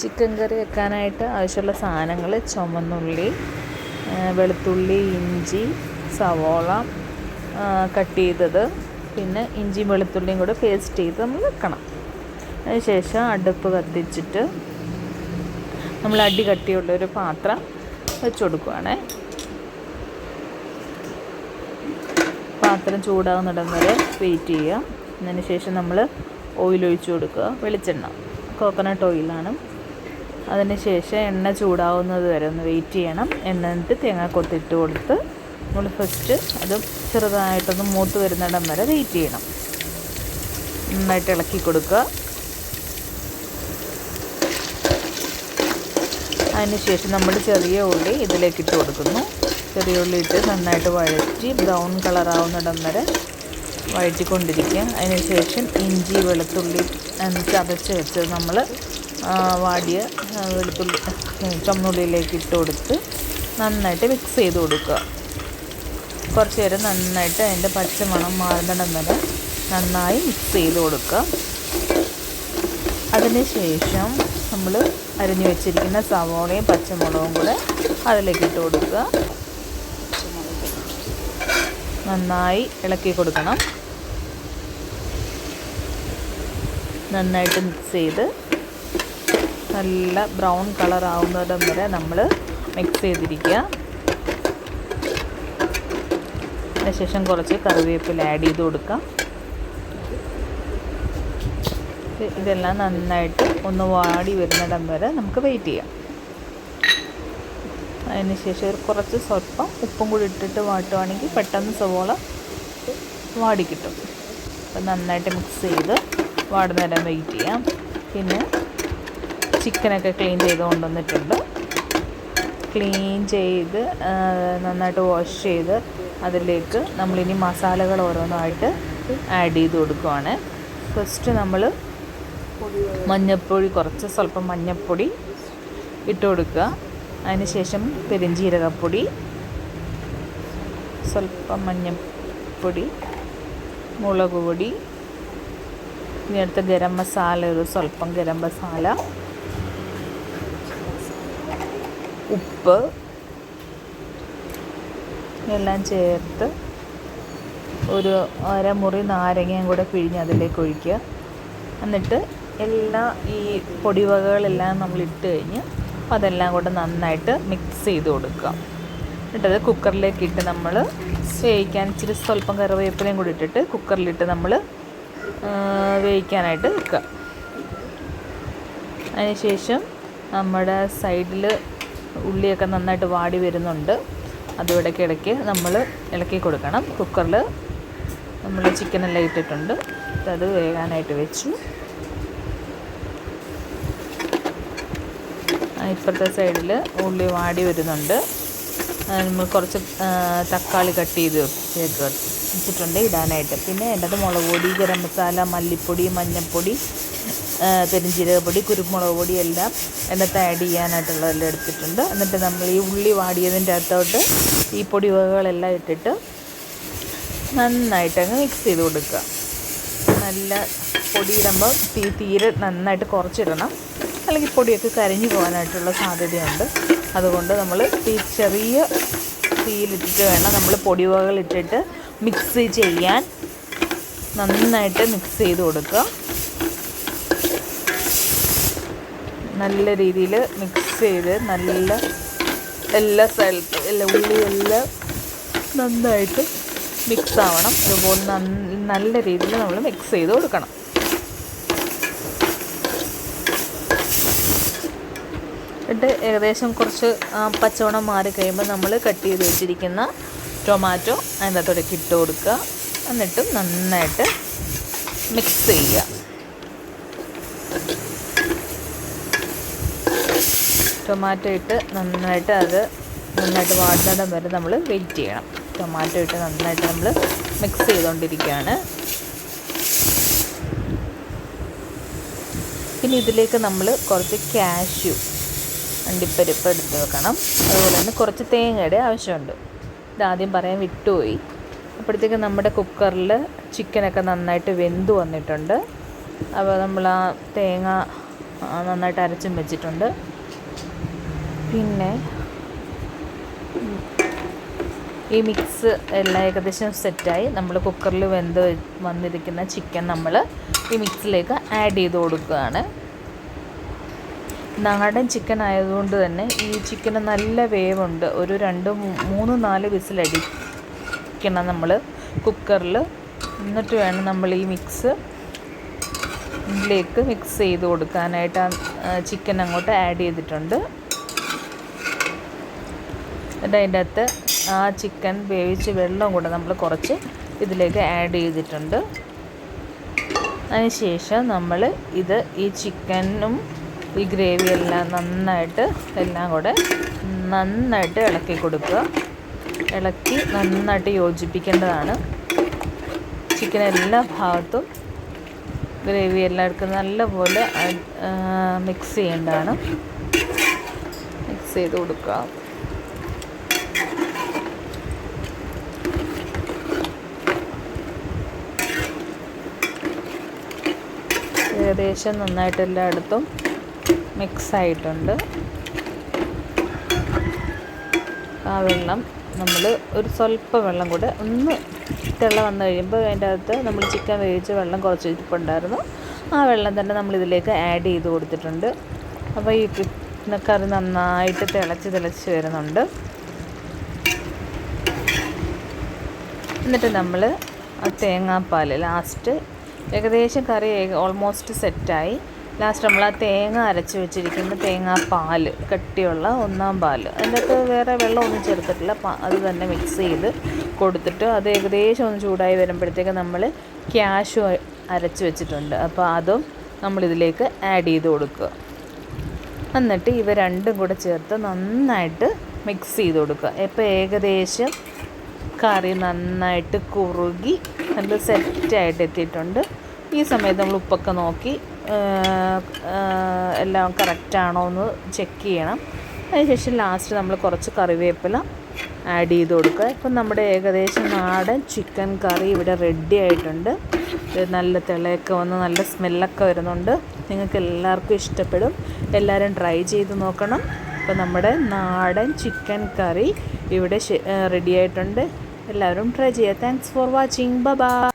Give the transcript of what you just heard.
Chicken കറി വെക്കാനായിട്ട് ആവശ്യമുള്ള സാധനങ്ങൾ: ചുവന്നുള്ളി, വെളുത്തുള്ളി, ഇഞ്ചി, സവോള കട്ട് ചെയ്തത്, പിന്നെ ഇഞ്ചിയും വെളുത്തുള്ളിയും കൂടെ പേസ്റ്റ് ചെയ്ത് നമ്മൾ വെക്കണം. അതിനുശേഷം അടുപ്പ് കത്തിച്ചിട്ട് നമ്മൾ അടി കട്ടിയുള്ളൊരു പാത്രം വെച്ച് കൊടുക്കുകയാണേ. പാത്രം ചൂടാകുന്നിടം വരെ വെയിറ്റ് ചെയ്യുക. അതിന് ശേഷം നമ്മൾ ഓയിൽ ഒഴിച്ച് കൊടുക്കുക. വെളിച്ചെണ്ണ, കോക്കനട്ട് ഓയിലാണ്. അതിന് ശേഷം എണ്ണ ചൂടാവുന്നത് വരെ ഒന്ന് വെയിറ്റ് ചെയ്യണം. എണ്ണ എന്നിട്ട് തേങ്ങാക്കൊത്തിട്ട് കൊടുത്ത് നമ്മൾ ഫസ്റ്റ് അത് ചെറുതായിട്ടൊന്ന് മൂത്ത് വരുന്നിടം വരെ വെയിറ്റ് ചെയ്യണം. നന്നായിട്ട് ഇളക്കി കൊടുക്കുക. അതിന് ശേഷം നമ്മൾ ചെറിയ ഉള്ളി ഇതിലേക്ക് ഇട്ട് കൊടുക്കുന്നു. ചെറിയ ഉള്ളി ഇട്ട് നന്നായിട്ട് വഴറ്റി ബ്രൗൺ കളറാവുന്നിടം വരെ വഴറ്റിക്കൊണ്ടിരിക്കുക. അതിന് ശേഷം ഇഞ്ചി, വെളുത്തുള്ളി ചതച്ച് വെച്ച് നമ്മൾ വാടിയ വെളുത്തുള്ളി ചുവന്നുള്ളിയിലേക്ക് ഇട്ട് കൊടുത്ത് നന്നായിട്ട് മിക്സ് ചെയ്ത് കൊടുക്കുക. കുറച്ച് നേരം നന്നായിട്ട് അതിൻ്റെ പച്ചമണം മാറുന്നിടം വരെ നന്നായി മിക്സ് ചെയ്ത് കൊടുക്കുക. അതിന് ശേഷം നമ്മൾ അരിഞ്ഞു വെച്ചിരിക്കുന്ന സവോളയും പച്ചമുളകും കൂടെ അതിലേക്ക് ഇട്ട് കൊടുക്കുക. നന്നായി ഇളക്കി കൊടുക്കണം. നന്നായിട്ട് മിക്സ് ചെയ്ത് നല്ല ബ്രൗൺ കളർ ആവുന്നിടം വരെ നമ്മൾ മിക്സ് ചെയ്തിരിക്കുക. അതിനുശേഷം കുറച്ച് കറിവേപ്പില ആഡ് ചെയ്ത് കൊടുക്കാം. ഇതെല്ലാം നന്നായിട്ട് ഒന്ന് വാടി വരുന്നിടം വരെ നമുക്ക് വെയിറ്റ് ചെയ്യാം. അതിന് ശേഷം കുറച്ച് സ്വല്പം ഉപ്പും കൂടി ഇട്ടിട്ട് വാട്ടുവാണെങ്കിൽ പെട്ടെന്ന് സവോള വാടി കിട്ടും. അപ്പം നന്നായിട്ട് മിക്സ് ചെയ്ത് വാടുന്നേരം വെയിറ്റ് ചെയ്യാം. പിന്നെ ചിക്കനൊക്കെ ക്ലീൻ ചെയ്ത് കൊണ്ടുവന്നിട്ടുണ്ട്. ക്ലീൻ ചെയ്ത് നന്നായിട്ട് വാഷ് ചെയ്ത് അതിലേക്ക് നമ്മളിനി മസാലകൾ ഓരോന്നായിട്ട് ആഡ് ചെയ്ത് കൊടുക്കുവാണ്. ഫസ്റ്റ് നമ്മൾ മഞ്ഞൾപ്പൊടി, സ്വല്പം മഞ്ഞൾപ്പൊടി ഇട്ട് കൊടുക്കുക. അതിന് ശേഷം പെരുംജീരകപ്പൊടി, സ്വല്പം മഞ്ഞൾപ്പൊടി, മുളക് പൊടി, ഇനി അടുത്ത ഗരം മസാല, ഒരു സ്വല്പം ഗരം മസാല, ഉപ്പ് എല്ലാം ചേർത്ത് ഒരു അരമുറി നാരങ്ങയും കൂടെ പിഴിഞ്ഞ് അതിലേക്ക് ഒഴിക്കുക. എന്നിട്ട് ഈ പൊടിവകകളെല്ലാം നമ്മൾ ഇട്ട് കഴിഞ്ഞ് അതെല്ലാം കൂടെ നന്നായിട്ട് മിക്സ് ചെയ്ത് കൊടുക്കുക. എന്നിട്ടത് കുക്കറിലേക്ക് ഇട്ട് നമ്മൾ വേവിക്കാൻ ഇച്ചിരി സ്വല്പം കറിവേപ്പിലയും കൂടി ഇട്ടിട്ട് കുക്കറിലിട്ട് നമ്മൾ വേവിക്കാനായിട്ട് വെക്കുക. അതിനുശേഷം നമ്മുടെ സൈഡിൽ ഉള്ളിയൊക്കെ നന്നായിട്ട് വാടി വരുന്നുണ്ട്. അതും ഇടയ്ക്കിടയ്ക്ക് നമ്മൾ ഇളക്കി കൊടുക്കണം. കുക്കറിൽ നമ്മൾ ചിക്കനെല്ലാം ഇട്ടിട്ടുണ്ട്. അത് വേകാനായിട്ട് വെച്ചു. ഇപ്പുറത്തെ സൈഡിൽ ഉള്ളി വാടി വരുന്നുണ്ട്. നമ്മൾ കുറച്ച് തക്കാളി കട്ട് ചെയ്ത് വെച്ചിട്ടുണ്ട് ഇടാനായിട്ട്. പിന്നെ അതിൻ്റെ മുളക് പൊടി, ഗരം മസാല, മല്ലിപ്പൊടി, മഞ്ഞൾപ്പൊടി, പെരുംജീരകപ്പൊടി, കുരുമുളക് പൊടി എല്ലാം അതിനകത്ത് ആഡ് ചെയ്യാനായിട്ടുള്ളതെല്ലാം എടുത്തിട്ടുണ്ട്. എന്നിട്ട് നമ്മൾ ഈ ഉള്ളി വാടിയതിൻ്റെ അകത്തോട്ട് ഈ പൊടിവകകളെല്ലാം ഇട്ടിട്ട് നന്നായിട്ടങ്ങ് മിക്സ് ചെയ്ത് കൊടുക്കുക. നല്ല പൊടിയിടുമ്പോൾ തീരെ നന്നായിട്ട് കുറച്ചിടണം, അല്ലെങ്കിൽ പൊടിയൊക്കെ കരിഞ്ഞു പോകാനായിട്ടുള്ള സാധ്യതയുണ്ട്. അതുകൊണ്ട് നമ്മൾ ചെറിയ തീയിലിട്ടിട്ട് വേണം നമ്മൾ പൊടിവകകൾ ഇട്ടിട്ട് മിക്സ് ചെയ്യാൻ. നന്നായിട്ട് മിക്സ് ചെയ്ത് കൊടുക്കുക. നല്ല രീതിയിൽ മിക്സ് ചെയ്ത് എല്ലാ സ്ഥലത്തും ഉള്ളിയെല്ലാം നന്നായിട്ട് മിക്സ് ആവണം. അതുപോലെ നല്ല രീതിയിൽ നമ്മൾ മിക്സ് ചെയ്ത് കൊടുക്കണം. എന്നിട്ട് ഏകദേശം കുറച്ച് പച്ചവണം മാറി കഴിയുമ്പോൾ നമ്മൾ കട്ട് ചെയ്ത് വെച്ചിരിക്കുന്ന ടൊമാറ്റോ അതിൻ്റെ അകത്തോടൊക്കെ ഇട്ട് കൊടുക്കുക. എന്നിട്ട് നന്നായിട്ട് മിക്സ് ചെയ്യുക. ടൊമാറ്റോ ഇട്ട് നന്നായിട്ട് വാടുന്നിടം വരെ നമ്മൾ വെയിറ്റ് ചെയ്യണം. ടൊമാറ്റോ ഇട്ട് നന്നായിട്ട് നമ്മൾ മിക്സ് ചെയ്തുകൊണ്ടിരിക്കുകയാണ്. പിന്നെ ഇതിലേക്ക് നമ്മൾ കുറച്ച് കാഷ്യൂ, അണ്ടിപ്പരിപ്പ് എടുത്ത് വെക്കണം. അതുപോലെ തന്നെ കുറച്ച് തേങ്ങയുടെ ആവശ്യമുണ്ട്. ഇതാദ്യം പറയാൻ വിട്ടുപോയി. അപ്പോഴത്തേക്ക് നമ്മുടെ കുക്കറിൽ ചിക്കനൊക്കെ നന്നായിട്ട് വെന്ത് വന്നിട്ടുണ്ട്. അപ്പോൾ നമ്മൾ ആ തേങ്ങ നന്നായിട്ട് അരച്ചും വെച്ചിട്ടുണ്ട്. പിന്നെ ഈ മിക്സ് എല്ലാം ഏകദേശം സെറ്റായി. നമ്മൾ കുക്കറിൽ വന്നിരിക്കുന്ന ചിക്കൻ നമ്മൾ ഈ മിക്സിലേക്ക് ആഡ് ചെയ്ത് കൊടുക്കുകയാണ്. നാടൻ ചിക്കൻ ആയതുകൊണ്ട് തന്നെ ഈ ചിക്കന് നല്ല വേവുണ്ട്. ഒരു 2-3-4 വിസിലടിക്കണം നമ്മൾ കുക്കറിൽ. എന്നിട്ട് വേണം നമ്മൾ ഈ ഇതിലേക്ക് മിക്സ് ചെയ്ത് കൊടുക്കാനായിട്ട്. ചിക്കൻ അങ്ങോട്ട് ആഡ് ചെയ്തിട്ടുണ്ട്. എന്നിട്ട് അതിൻ്റെ അകത്ത് ആ ചിക്കൻ വേവിച്ച് വെള്ളം കൂടെ നമ്മൾ കുറച്ച് ഇതിലേക്ക് ആഡ് ചെയ്തിട്ടുണ്ട്. അതിനുശേഷം നമ്മൾ ഈ ചിക്കനും ഈ ഗ്രേവി എല്ലാം കൂടെ നന്നായിട്ട് ഇളക്കി കൊടുക്കുക. ഇളക്കി നന്നായിട്ട് യോജിപ്പിക്കേണ്ടതാണ്. ചിക്കൻ എല്ലാ ഭാഗത്തും ഗ്രേവി എല്ലാവർക്കും നല്ലപോലെ മിക്സ് ചെയ്യേണ്ടതാണ്. മിക്സ് ചെയ്ത് കൊടുക്കുക. ഏകദേശം നന്നായിട്ട് എല്ലായിടത്തും മിക്സായിട്ടുണ്ട്. ആ വെള്ളം നമ്മൾ ഒരു സ്വല്പം വെള്ളം കൂടെ ഒന്ന് തിള വന്നു കഴിയുമ്പോൾ അതിൻ്റെ അകത്ത് നമ്മൾ ചിക്കൻ വേവിച്ച് വെള്ളം കുറച്ച് ഇരിപ്പുണ്ടായിരുന്നു. ആ വെള്ളം തന്നെ നമ്മളിതിലേക്ക് ആഡ് ചെയ്ത് കൊടുത്തിട്ടുണ്ട്. അപ്പോൾ ഈ കറി നന്നായിട്ട് തിളച്ച് വരുന്നുണ്ട്. എന്നിട്ട് നമ്മൾ ആ തേങ്ങാപ്പാൽ ലാസ്റ്റ് ഏകദേശം കറി ഓൾമോസ്റ്റ് സെറ്റായി. ലാസ്റ്റ് നമ്മൾ ആ തേങ്ങ അരച്ച് വെച്ചിരിക്കുന്ന തേങ്ങാപ്പാൽ കട്ടിയുള്ള 1-ാം പാൽ, അതിൻ്റെ അകത്ത് വേറെ വെള്ളമൊന്നും ചേർത്തിട്ടില്ല. അത് തന്നെ മിക്സ് ചെയ്ത് കൊടുത്തിട്ട് അത് ഏകദേശം ഒന്ന് ചൂടായി വരുമ്പോഴത്തേക്ക് നമ്മൾ ക്യാഷ്യൂ അരച്ച് വെച്ചിട്ടുണ്ട്. അപ്പോൾ അതും നമ്മളിതിലേക്ക് ആഡ് ചെയ്ത് കൊടുക്കുക. എന്നിട്ട് ഇവ രണ്ടും കൂടെ ചേർത്ത് നന്നായിട്ട് മിക്സ് ചെയ്ത് കൊടുക്കുക. ഇപ്പോൾ ഏകദേശം കറി നന്നായിട്ട് കുറുകി നല്ല സെറ്റായിട്ട് എത്തിയിട്ടുണ്ട്. ഈ സമയത്ത് നമ്മൾ ഉപ്പൊക്കെ നോക്കി എല്ലാം കറക്റ്റാണോ എന്ന് ചെക്ക് ചെയ്യണം. അതിനുശേഷം ലാസ്റ്റ് നമ്മൾ കുറച്ച് കറിവേപ്പില ആഡ് ചെയ്ത് കൊടുക്കുക. ഇപ്പം നമ്മുടെ ഏകദേശം നാടൻ ചിക്കൻ കറി ഇവിടെ റെഡി ആയിട്ടുണ്ട്. നല്ല തിളയൊക്കെ വന്ന് നല്ല സ്മെല്ലൊക്കെ വരുന്നുണ്ട്. നിങ്ങൾക്ക് എല്ലാവർക്കും ഇഷ്ടപ്പെടും. എല്ലാവരും ട്രൈ ചെയ്ത് നോക്കണം. അപ്പോൾ നമ്മുടെ നാടൻ ചിക്കൻ കറി ഇവിടെ റെഡി ആയിട്ടുണ്ട്. എല്ലാവരും ട്രൈ ചെയ്യുക. Thanks for watching. ബൈ.